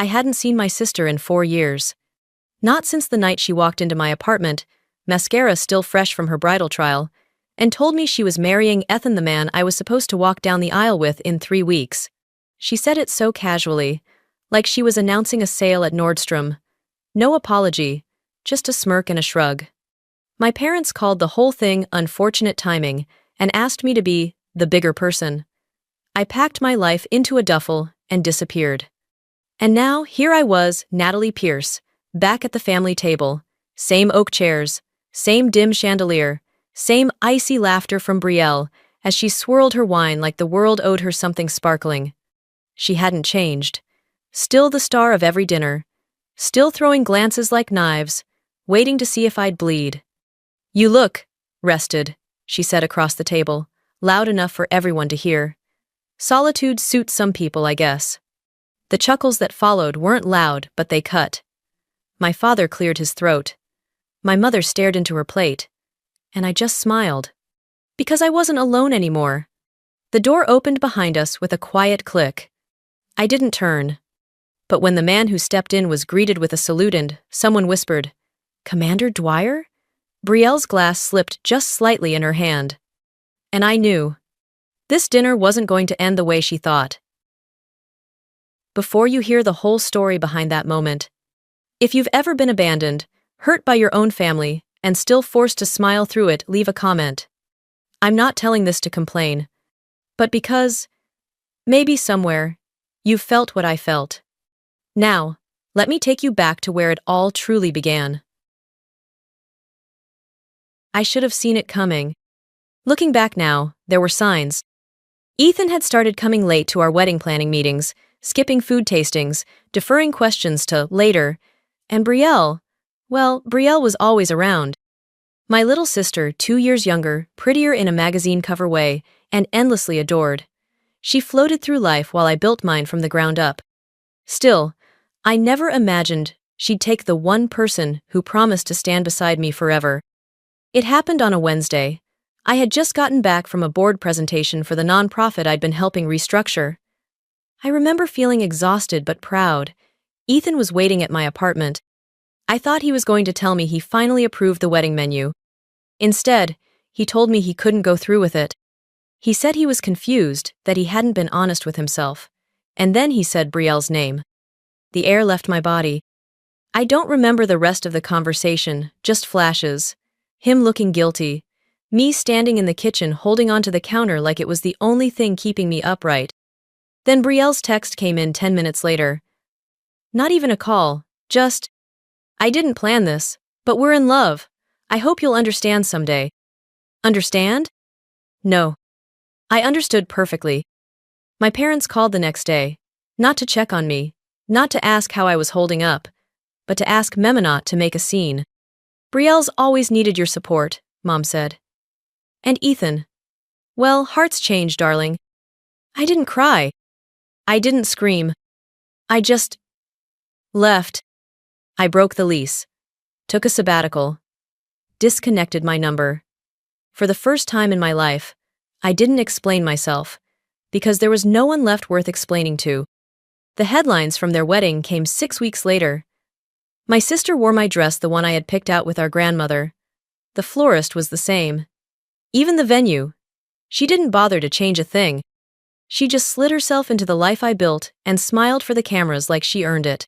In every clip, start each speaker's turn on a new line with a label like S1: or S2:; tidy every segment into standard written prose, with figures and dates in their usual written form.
S1: I hadn't seen my sister in 4 years. Not since the night she walked into my apartment, mascara still fresh from her bridal trial, and told me she was marrying Ethan, the man I was supposed to walk down the aisle with in 3 weeks. She said it so casually, like she was announcing a sale at Nordstrom. No apology, just a smirk and a shrug. My parents called the whole thing unfortunate timing and asked me to be the bigger person. I packed my life into a duffel and disappeared. And now, here I was, Natalie Pierce, back at the family table. Same oak chairs, same dim chandelier, same icy laughter from Brielle as she swirled her wine like the world owed her something sparkling. She hadn't changed. Still the star of every dinner. Still throwing glances like knives, waiting to see if I'd bleed. "You look rested," she said across the table, loud enough for everyone to hear. Solitude suits some people, I guess. The chuckles that followed weren't loud, but they cut. My father cleared his throat. My mother stared into her plate. And I just smiled. Because I wasn't alone anymore. The door opened behind us with a quiet click. I didn't turn. But when the man who stepped in was greeted with a salute and someone whispered, "Commander Dwyer?" Brielle's glass slipped just slightly in her hand. And I knew. This dinner wasn't going to end the way she thought. Before you hear the whole story behind that moment, if you've ever been abandoned, hurt by your own family, and still forced to smile through it, leave a comment. I'm not telling this to complain, but because, maybe somewhere, you've felt what I felt. Now, let me take you back to where it all truly began. I should have seen it coming. Looking back now, there were signs. Ethan had started coming late to our wedding planning meetings, skipping food tastings, deferring questions to later, and Brielle was always around. My little sister, 2 years younger, prettier in a magazine cover way, and endlessly adored. She floated through life while I built mine from the ground up. Still, I never imagined she'd take the one person who promised to stand beside me forever. It happened on a Wednesday. I had just gotten back from a board presentation for the nonprofit I'd been helping restructure. I remember feeling exhausted but proud. Ethan was waiting at my apartment. I thought he was going to tell me he finally approved the wedding menu. Instead, he told me he couldn't go through with it. He said he was confused, that he hadn't been honest with himself. And then he said Brielle's name. The air left my body. I don't remember the rest of the conversation, just flashes. Him looking guilty. Me standing in the kitchen holding onto the counter like it was the only thing keeping me upright. Then Brielle's text came in 10 minutes later. Not even a call, just, "I didn't plan this, but we're in love. I hope you'll understand someday." Understand? No. I understood perfectly. My parents called the next day, not to check on me, not to ask how I was holding up, but to ask Memonot to make a scene. "Brielle's always needed your support," Mom said. And Ethan. Well, hearts change, darling. I didn't cry. I didn't scream. I just left. I broke the lease. Took a sabbatical. Disconnected my number. For the first time in my life, I didn't explain myself, because there was no one left worth explaining to. The headlines from their wedding came 6 weeks later. My sister wore my dress, the one I had picked out with our grandmother. The florist was the same. Even the venue. She didn't bother to change a thing. She just slid herself into the life I built and smiled for the cameras like she earned it.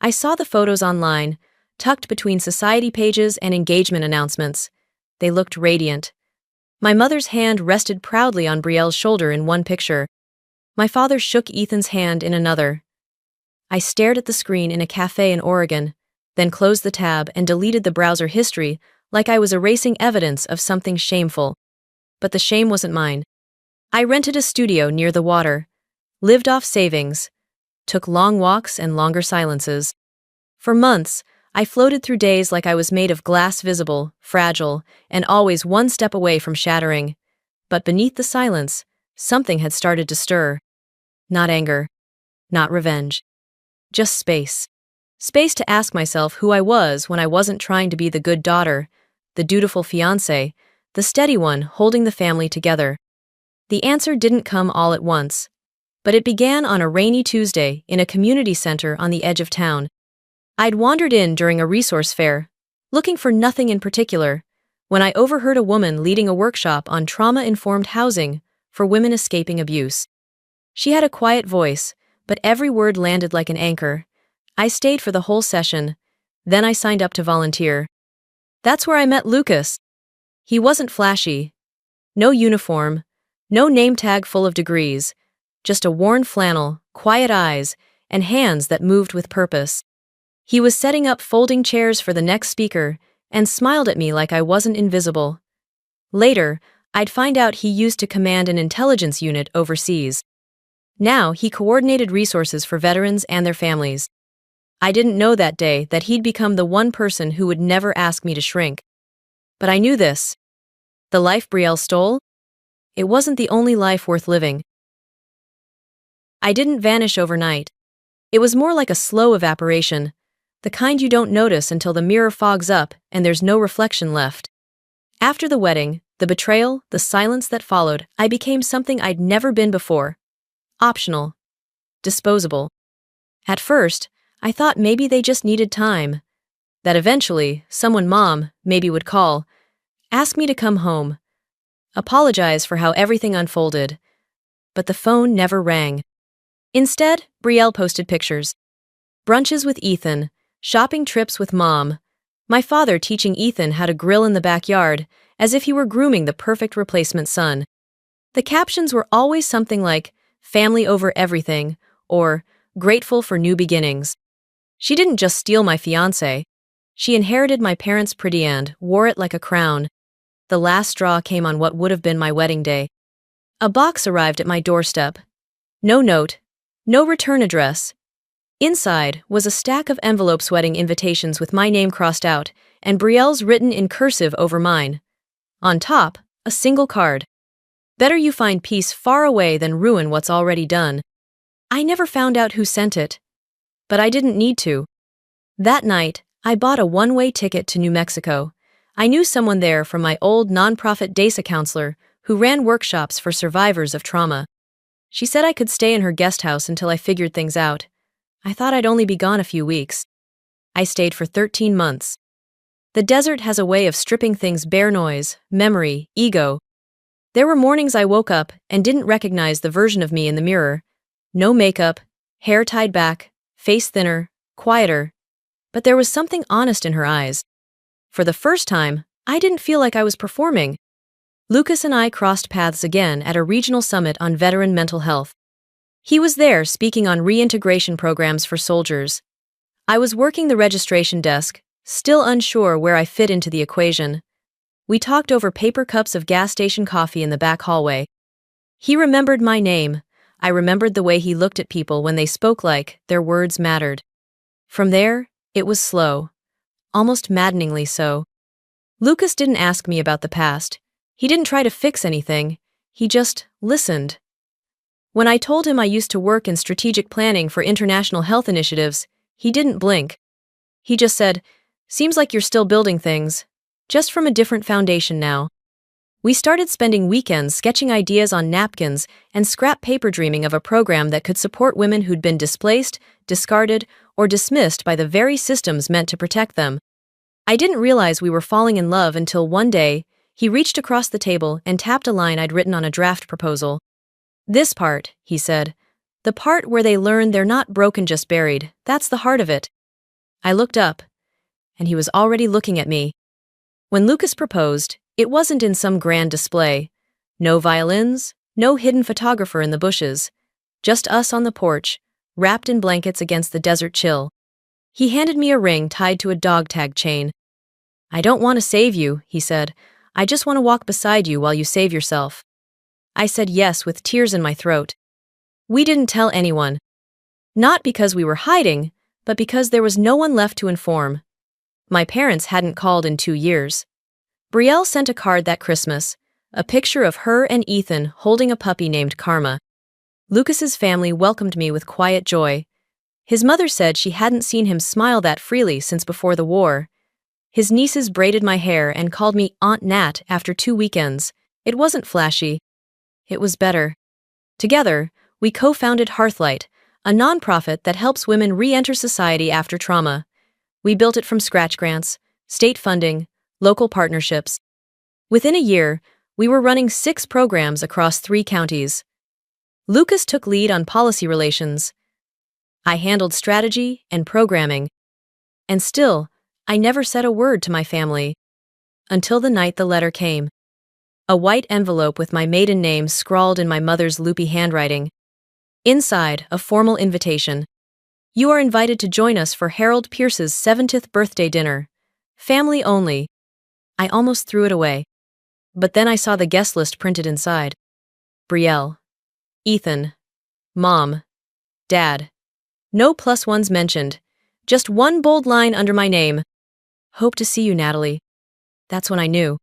S1: I saw the photos online, tucked between society pages and engagement announcements. They looked radiant. My mother's hand rested proudly on Brielle's shoulder in one picture. My father shook Ethan's hand in another. I stared at the screen in a cafe in Oregon, then closed the tab and deleted the browser history like I was erasing evidence of something shameful. But the shame wasn't mine. I rented a studio near the water, lived off savings, took long walks and longer silences. For months, I floated through days like I was made of glass, visible, fragile, and always one step away from shattering. But beneath the silence, something had started to stir. Not anger, not revenge. Just space. Space to ask myself who I was when I wasn't trying to be the good daughter, the dutiful fiancé, the steady one holding the family together. The answer didn't come all at once. But it began on a rainy Tuesday in a community center on the edge of town. I'd wandered in during a resource fair, looking for nothing in particular, when I overheard a woman leading a workshop on trauma-informed housing for women escaping abuse. She had a quiet voice, but every word landed like an anchor. I stayed for the whole session, then I signed up to volunteer. That's where I met Lucas. He wasn't flashy. No uniform, no name tag full of degrees, just a worn flannel, quiet eyes, and hands that moved with purpose. He was setting up folding chairs for the next speaker and smiled at me like I wasn't invisible. Later, I'd find out he used to command an intelligence unit overseas. Now he coordinated resources for veterans and their families. I didn't know that day that he'd become the one person who would never ask me to shrink. But I knew this. The life Brielle stole? It wasn't the only life worth living. I didn't vanish overnight. It was more like a slow evaporation, the kind you don't notice until the mirror fogs up and there's no reflection left. After the wedding, the betrayal, the silence that followed, I became something I'd never been before. Optional. Disposable. At first, I thought maybe they just needed time. That eventually, someone mom maybe would call, ask me to come home, apologize for how everything unfolded. But the phone never rang. Instead, Brielle posted pictures. Brunches with Ethan, shopping trips with mom, my father teaching Ethan how to grill in the backyard, as if he were grooming the perfect replacement son. The captions were always something like, family over everything, or grateful for new beginnings. She didn't just steal my fiancé. She inherited my parents' pretty and wore it like a crown. The last straw came on what would have been my wedding day. A box arrived at my doorstep. No note, no return address. Inside was a stack of envelopes, wedding invitations with my name crossed out, and Brielle's written in cursive over mine. On top, a single card. Better you find peace far away than ruin what's already done. I never found out who sent it. But I didn't need to. That night, I bought a one-way ticket to New Mexico. I knew someone there from my old nonprofit DASA counselor who ran workshops for survivors of trauma. She said I could stay in her guest house until I figured things out. I thought I'd only be gone a few weeks. I stayed for 13 months. The desert has a way of stripping things bare: noise, memory, ego. There were mornings I woke up and didn't recognize the version of me in the mirror. No makeup, hair tied back, face thinner, quieter. But there was something honest in her eyes. For the first time, I didn't feel like I was performing. Lucas and I crossed paths again at a regional summit on veteran mental health. He was there speaking on reintegration programs for soldiers. I was working the registration desk, still unsure where I fit into the equation. We talked over paper cups of gas station coffee in the back hallway. He remembered my name. I remembered the way he looked at people when they spoke, like their words mattered. From there, it was slow. Almost maddeningly so. Lucas didn't ask me about the past. He didn't try to fix anything. He just listened. When I told him I used to work in strategic planning for international health initiatives, he didn't blink. He just said, "Seems like you're still building things, just from a different foundation now." We started spending weekends sketching ideas on napkins and scrap paper, dreaming of a program that could support women who'd been displaced, discarded, or dismissed by the very systems meant to protect them. I didn't realize we were falling in love until one day, he reached across the table and tapped a line I'd written on a draft proposal. "This part," he said, "the part where they learn they're not broken, just buried, that's the heart of it." I looked up, and he was already looking at me. When Lucas proposed, it wasn't in some grand display. No violins, no hidden photographer in the bushes. Just us on the porch, wrapped in blankets against the desert chill. He handed me a ring tied to a dog tag chain. "I don't want to save you," he said. "I just want to walk beside you while you save yourself." I said yes with tears in my throat. We didn't tell anyone. Not because we were hiding, but because there was no one left to inform. My parents hadn't called in 2 years. Brielle sent a card that Christmas, a picture of her and Ethan holding a puppy named Karma. Lucas's family welcomed me with quiet joy. His mother said she hadn't seen him smile that freely since before the war. His nieces braided my hair and called me Aunt Nat after 2 weekends. It wasn't flashy. It was better. Together, we co-founded Heartfelt, a nonprofit that helps women re-enter society after trauma. We built it from scratch: grants, state funding, local partnerships. Within a year, we were running 6 programs across 3 counties. Lucas took lead on policy relations. I handled strategy and programming. And still, I never said a word to my family. Until the night the letter came. A white envelope with my maiden name scrawled in my mother's loopy handwriting. Inside, a formal invitation. You are invited to join us for Harold Pierce's 70th birthday dinner. Family only. I almost threw it away. But then I saw the guest list printed inside. Brielle. Ethan. Mom. Dad. No plus ones mentioned. Just one bold line under my name. Hope to see you, Natalie. That's when I knew.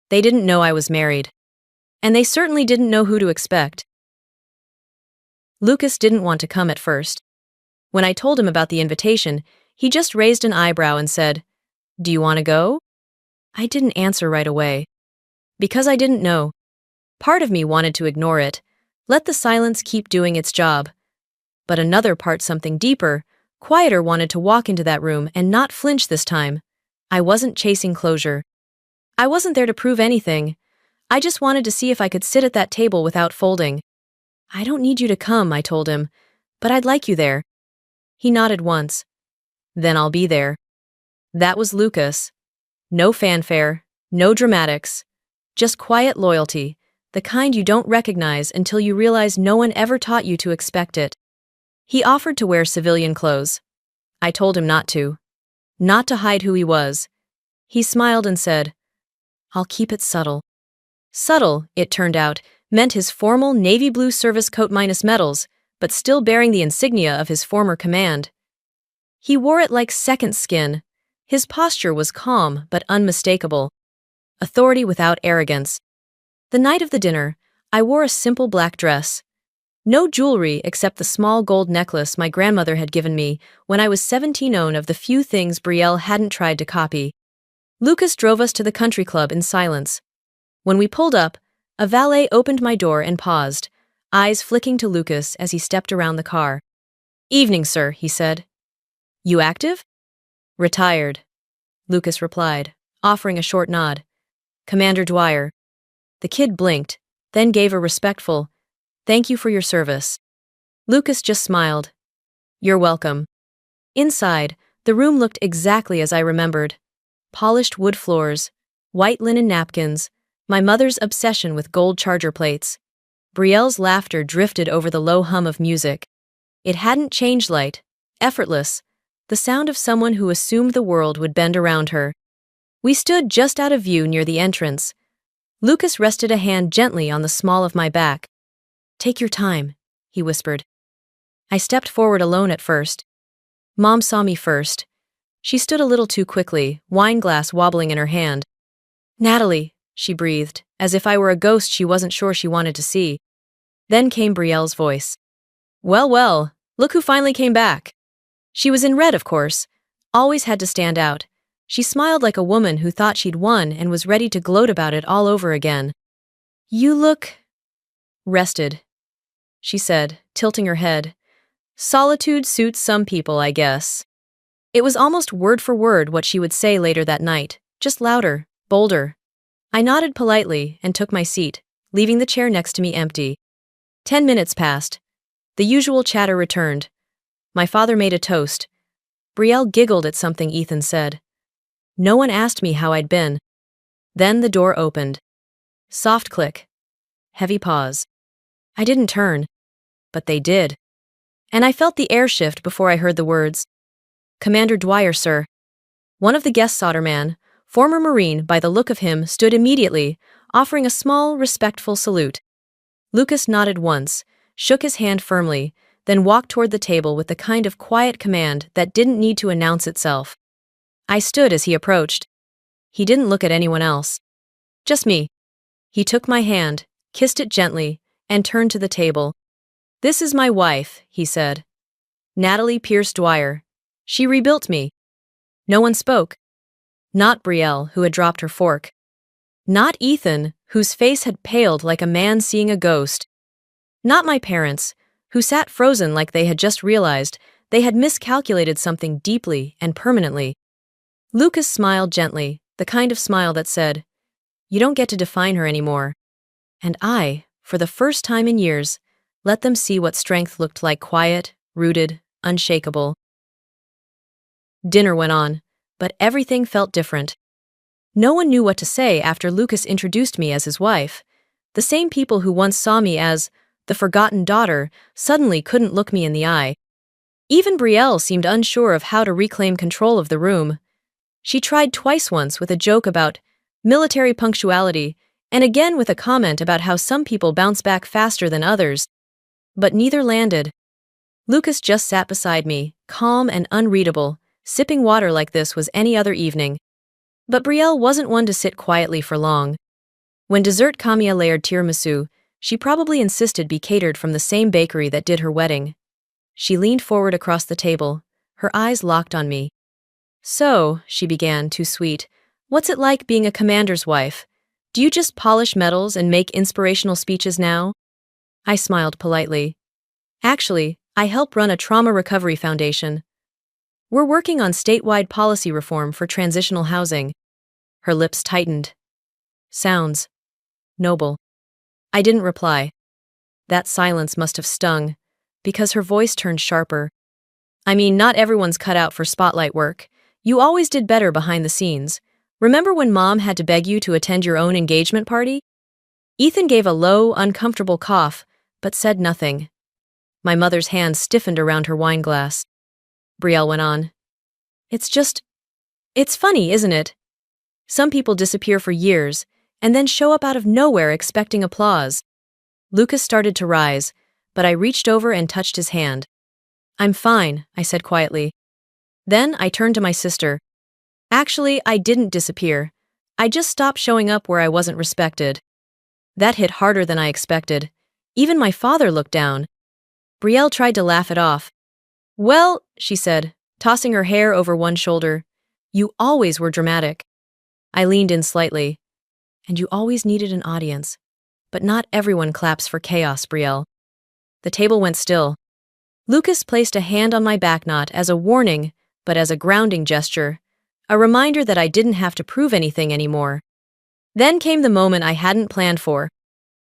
S1: They didn't know I was married. And they certainly didn't know who to expect. Lucas didn't want to come at first. When I told him about the invitation, he just raised an eyebrow and said, "Do you want to go?" I didn't answer right away. Because I didn't know. Part of me wanted to ignore it, let the silence keep doing its job. But another part, something deeper, quieter, wanted to walk into that room and not flinch this time. I wasn't chasing closure. I wasn't there to prove anything. I just wanted to see if I could sit at that table without folding. I don't need you to come, I told him, but I'd like you there. He nodded once. Then I'll be there. That was Lucas. No fanfare, no dramatics. Just quiet loyalty, the kind you don't recognize until you realize no one ever taught you to expect it. He offered to wear civilian clothes. I told him not to. Not to hide who he was. He smiled and said, "I'll keep it subtle." Subtle, it turned out, meant his formal navy blue service coat minus medals, but still bearing the insignia of his former command. He wore it like second skin. His posture was calm but unmistakable. Authority without arrogance. The night of the dinner, I wore a simple black dress. No jewelry except the small gold necklace my grandmother had given me when I was 17, one of the few things Brielle hadn't tried to copy. Lucas drove us to the country club in silence. When we pulled up, a valet opened my door and paused, eyes flicking to Lucas as he stepped around the car. "Evening, sir," he said. "You active?" "Retired," Lucas replied, offering a short nod. "Commander Dwyer." The kid blinked, then gave a respectful, "Thank you for your service." Lucas just smiled. "You're welcome." Inside, the room looked exactly as I remembered. Polished wood floors, white linen napkins, my mother's obsession with gold charger plates. Brielle's laughter drifted over the low hum of music. It hadn't changed, light, effortless, the sound of someone who assumed the world would bend around her. We stood just out of view near the entrance. Lucas rested a hand gently on the small of my back. "Take your time," he whispered. I stepped forward alone at first. Mom saw me first. She stood a little too quickly, wine glass wobbling in her hand. "Natalie," she breathed, as if I were a ghost she wasn't sure she wanted to see. Then came Brielle's voice. "Well, well, look who finally came back." She was in red, of course. Always had to stand out. She smiled like a woman who thought she'd won and was ready to gloat about it all over again. "You look rested," she said, tilting her head. "Solitude suits some people, I guess." It was almost word for word what she would say later that night, just louder, bolder. I nodded politely and took my seat, leaving the chair next to me empty. 10 minutes passed. The usual chatter returned. My father made a toast. Brielle giggled at something Ethan said. No one asked me how I'd been. Then the door opened. Soft click. Heavy pause. I didn't turn, but they did. And I felt the air shift before I heard the words. "Commander Dwyer, sir." One of the guests, solderman, former Marine by the look of him, stood immediately, offering a small, respectful salute. Lucas nodded once, shook his hand firmly, then walked toward the table with the kind of quiet command that didn't need to announce itself. I stood as he approached. He didn't look at anyone else. Just me. He took my hand, kissed it gently, and turned to the table. "This is my wife," he said. "Natalie Pierce Dwyer. She rebuilt me." No one spoke. Not Brielle, who had dropped her fork. Not Ethan, whose face had paled like a man seeing a ghost. Not my parents, who sat frozen like they had just realized they had miscalculated something deeply and permanently. Lucas smiled gently, the kind of smile that said, "You don't get to define her anymore." And I, for the first time in years, let them see what strength looked like: quiet, rooted, unshakable. Dinner went on, but everything felt different. No one knew what to say after Lucas introduced me as his wife. The same people who once saw me as the forgotten daughter suddenly couldn't look me in the eye. Even Brielle seemed unsure of how to reclaim control of the room. She tried twice, once with a joke about military punctuality, and again with a comment about how some people bounce back faster than others. But neither landed. Lucas just sat beside me, calm and unreadable, sipping water like this was any other evening. But Brielle wasn't one to sit quietly for long. When dessert Camilla layered tiramisu, she probably insisted be catered from the same bakery that did her wedding. She leaned forward across the table, her eyes locked on me. "So," she began, too sweet, "what's it like being a commander's wife? Do you just polish medals and make inspirational speeches now?" I smiled politely. "Actually, I help run a trauma recovery foundation. We're working on statewide policy reform for transitional housing." Her lips tightened. "Sounds noble." I didn't reply. That silence must have stung, because her voice turned sharper. "I mean, not everyone's cut out for spotlight work. You always did better behind the scenes. Remember when Mom had to beg you to attend your own engagement party?" Ethan gave a low, uncomfortable cough, but said nothing. My mother's hand stiffened around her wine glass. Brielle went on. It's funny, isn't it? Some people disappear for years, and then show up out of nowhere expecting applause." Lucas started to rise, but I reached over and touched his hand. "I'm fine," I said quietly. Then I turned to my sister. "Actually, I didn't disappear. I just stopped showing up where I wasn't respected." That hit harder than I expected. Even my father looked down. Brielle tried to laugh it off. "Well," she said, tossing her hair over one shoulder, "you always were dramatic." I leaned in slightly. "And you always needed an audience. But not everyone claps for chaos, Brielle." The table went still. Lucas placed a hand on my back, not as a warning, but as a grounding gesture, a reminder that I didn't have to prove anything anymore. Then came the moment I hadn't planned for.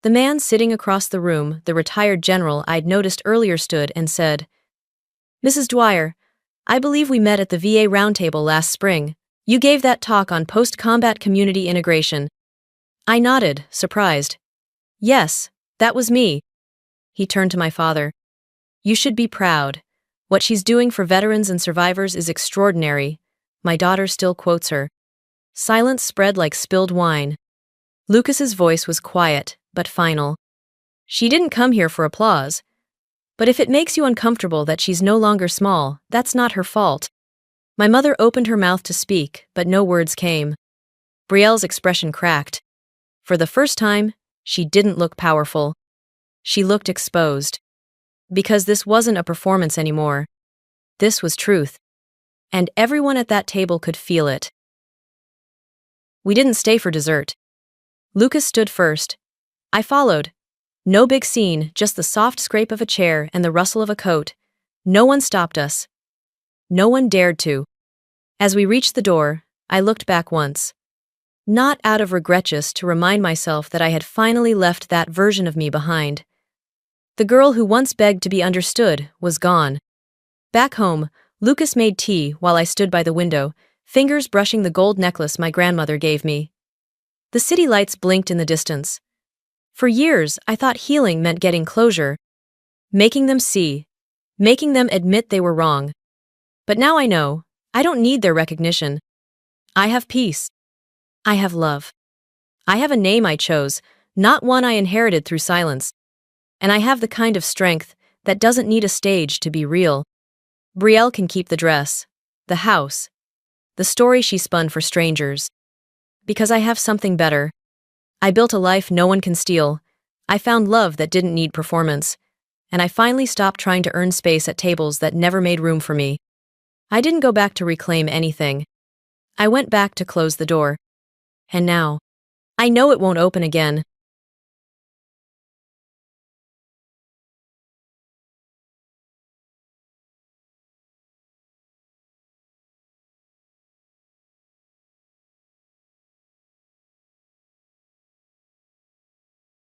S1: The man sitting across the room, the retired general I'd noticed earlier, stood and said, "Mrs. Dwyer, I believe we met at the VA Roundtable last spring. You gave that talk on post-combat community integration." I nodded, surprised. "Yes, that was me." He turned to my father. "You should be proud. What she's doing for veterans and survivors is extraordinary. My daughter still quotes her." Silence spread like spilled wine. Lucas's voice was quiet, but final. "She didn't come here for applause. But if it makes you uncomfortable that she's no longer small, that's not her fault." My mother opened her mouth to speak, but no words came. Brielle's expression cracked. For the first time, she didn't look powerful. She looked exposed. Because this wasn't a performance anymore. This was truth. And everyone at that table could feel it. We didn't stay for dessert. Lucas stood first. I followed. No big scene, just the soft scrape of a chair and the rustle of a coat. No one stopped us. No one dared to. As we reached the door, I looked back once. Not out of regret, just to remind myself that I had finally left that version of me behind. The girl who once begged to be understood was gone. Back home, Lucas made tea while I stood by the window, fingers brushing the gold necklace my grandmother gave me. The city lights blinked in the distance. For years, I thought healing meant getting closure, making them see, making them admit they were wrong. But now I know, I don't need their recognition. I have peace. I have love. I have a name I chose, not one I inherited through silence. And I have the kind of strength that doesn't need a stage to be real. Brielle can keep the dress, the house, the story she spun for strangers. Because I have something better. I built a life no one can steal. I found love that didn't need performance. And I finally stopped trying to earn space at tables that never made room for me. I didn't go back to reclaim anything. I went back to close the door. And now, I know it won't open again.